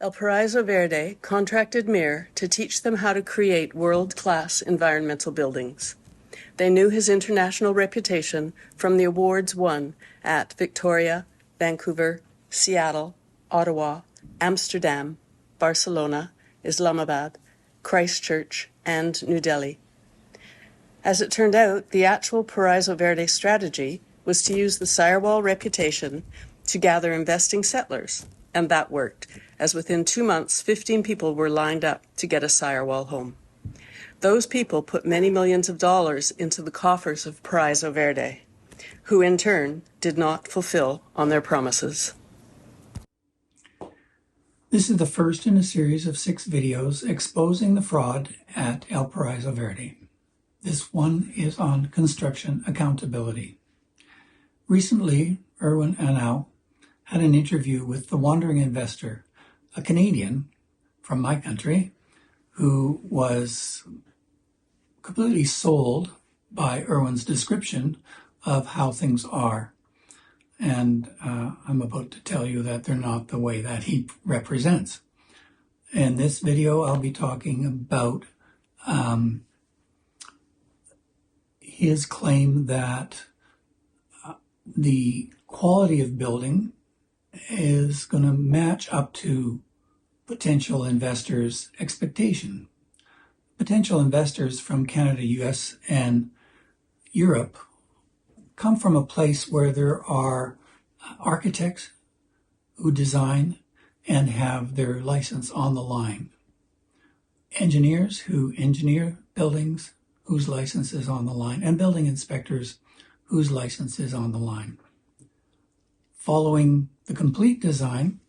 El Paraíso Verde contracted Meror to teach them how to create world-class environmental buildings. They knew his international reputation from the awards won at Victoria, Vancouver, Seattle, Ottawa, Amsterdam, Barcelona, Islamabad, Christchurch, and New Delhi. As it turned out, the actual Paraíso Verde strategy was to use the Firewall reputation to gather investing settlers, and that worked, as within 2 months, 15 people were lined up to get a Firewall home. Those people put many millions of dollars into the coffers of Paraíso Verde, who in turn did not fulfill on their promises. This is the first in a series of 6 videos exposing the fraud at El Paraíso Verde. This one is on construction accountability. Recently, Erwin and Annau had an interview with the wandering investor, a Canadian from my country, who was completely sold by Erwin's description of how things are. And I'm about to tell you that they're not the way that he represents. In this video, I'll be talking about his claim that the quality of building is going to match up to potential investors' expectation. Potential investors from Canada, US, and Europe come from a place where there are architects who design and have their license on the line. Engineers who engineer buildings whose license is on the line, and building inspectors whose license is on the line. Following the complete design,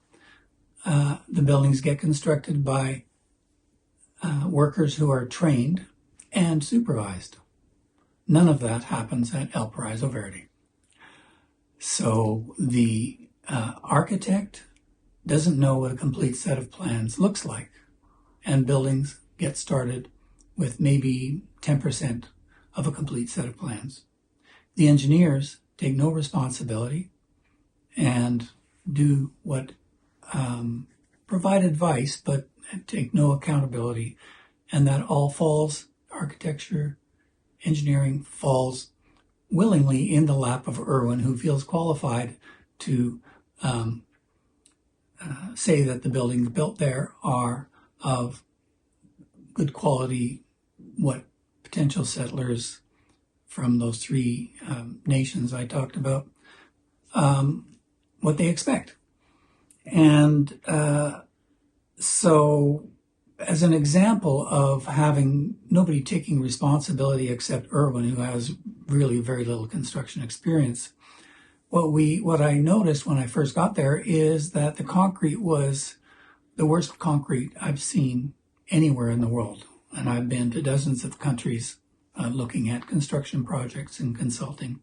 the buildings get constructed by workers who are trained and supervised. None of that happens at El Paraíso Verde. So the architect doesn't know what a complete set of plans looks like, and buildings get started with maybe 10% of a complete set of plans. The engineers take no responsibility and do what provide advice, but take no accountability, and that all falls, architecture, engineering falls willingly in the lap of Erwin, who feels qualified to say that the buildings built there are of good quality, what potential settlers from those 3 nations I talked about, what they expect. And so as an example of having nobody taking responsibility except Erwin, who has really very little construction experience, what I noticed when I first got there is that the concrete was the worst concrete I've seen anywhere in the world. And I've been to dozens of countries looking at construction projects and consulting.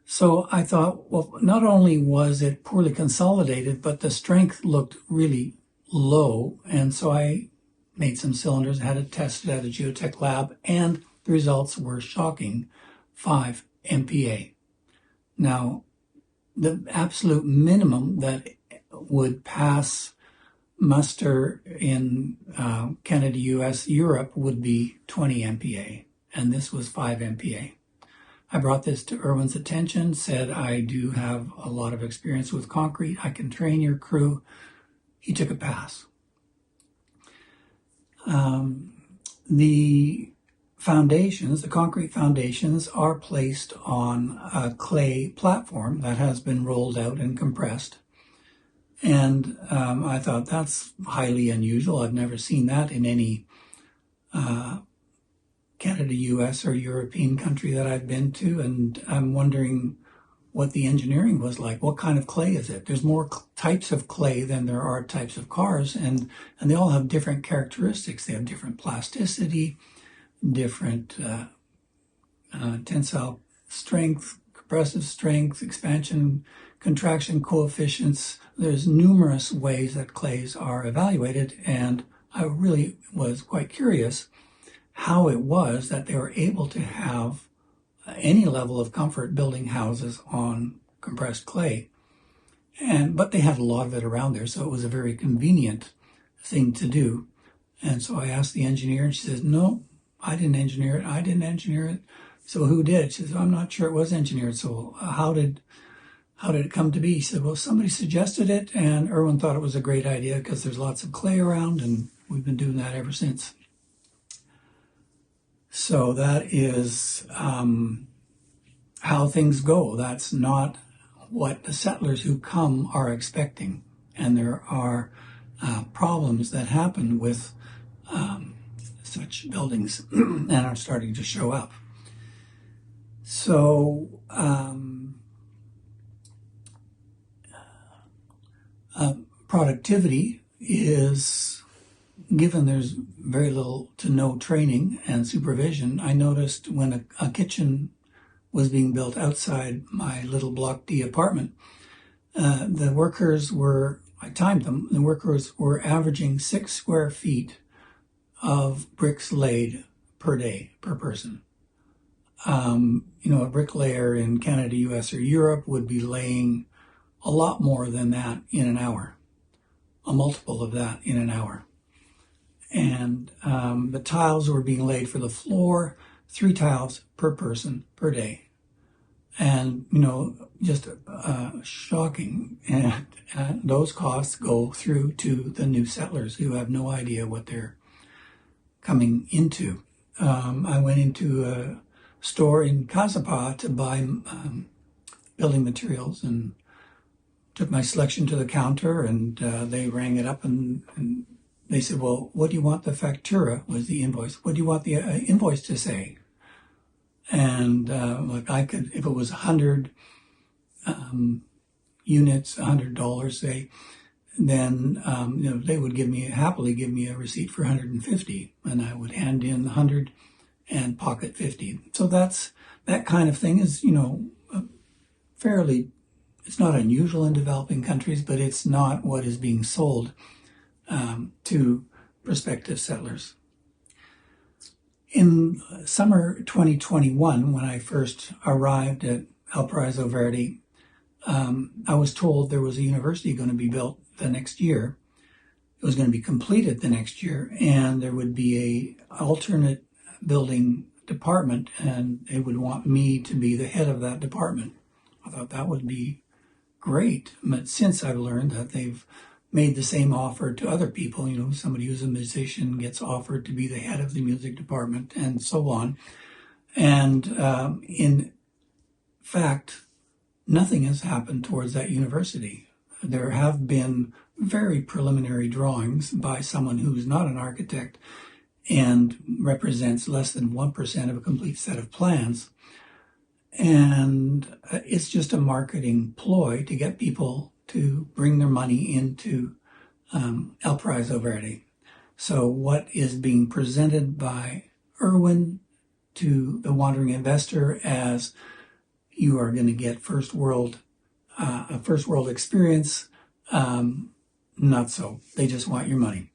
So I thought, well, not only was it poorly consolidated, but the strength looked really low. And so I made some cylinders, had it tested at a geotech lab, and the results were shocking, 5 MPa. Now, the absolute minimum that would pass muster in Canada, US, Europe would be 20 MPa, and this was 5 MPa. I brought this to Erwin's attention, said, I do have a lot of experience with concrete. I can train your crew. He took a pass. The foundations, the concrete foundations, are placed on a clay platform that has been rolled out and compressed. And I thought that's highly unusual. I've never seen that in any Canada, US, or European country that I've been to. And I'm wondering what the engineering was like. What kind of clay is it? There's more types of clay than there are types of cars, and they all have different characteristics. They have different plasticity, different tensile strength, compressive strength, expansion, contraction coefficients. There's numerous ways that clays are evaluated, and I really was quite curious how it was that they were able to have any level of comfort building houses on compressed clay. but they had a lot of it around there, so it was a very convenient thing to do. And so I asked the engineer, and she says, "No, I didn't engineer it. I didn't engineer it." So who did? She says, "I'm not sure it was engineered." So how did it come to be? He said, "Well, somebody suggested it, and Erwin thought it was a great idea because there's lots of clay around, and we've been doing that ever since." So that is how things go. That's not what the settlers who come are expecting. And there are problems that happen with such buildings and are starting to show up. So productivity is, given there's very little to no training and supervision. I noticed when a kitchen was being built outside my little Block D apartment, the workers were, I timed them, the workers were averaging 6 square feet of bricks laid per day, per person. A bricklayer in Canada, US, or Europe would be laying a lot more than that in an hour, a multiple of that in an hour. And the tiles were being laid for the floor, 3 tiles per person per day. And, just shocking. And those costs go through to the new settlers who have no idea what they're coming into. I went into a store in Kazapa to buy building materials and took my selection to the counter, and they rang it up and they said, "Well, what do you want the factura," was the invoice. "What do you want the invoice to say?" And I could, if it was 100 units, $100, say, then they would happily give me a receipt for 150, and I would hand in 100 and pocket 50. So that kind of thing is fairly. It's not unusual in developing countries, but it's not what is being sold to prospective settlers. In summer 2021, when I first arrived at El Paraíso Verde, I was told there was a university going to be built the next year. It was going to be completed the next year, and there would be a alternate building department, and they would want me to be the head of that department. I thought that would be great, but since I've learned that they've made the same offer to other people, somebody who's a musician gets offered to be the head of the music department and so on. And in fact, nothing has happened towards that university. There have been very preliminary drawings by someone who's not an architect and represents less than 1% of a complete set of plans. And it's just a marketing ploy to get people to bring their money into El Paraíso Verde. So what is being presented by Erwin to the wandering investor as you are going to get a first world experience, not so. They just want your money.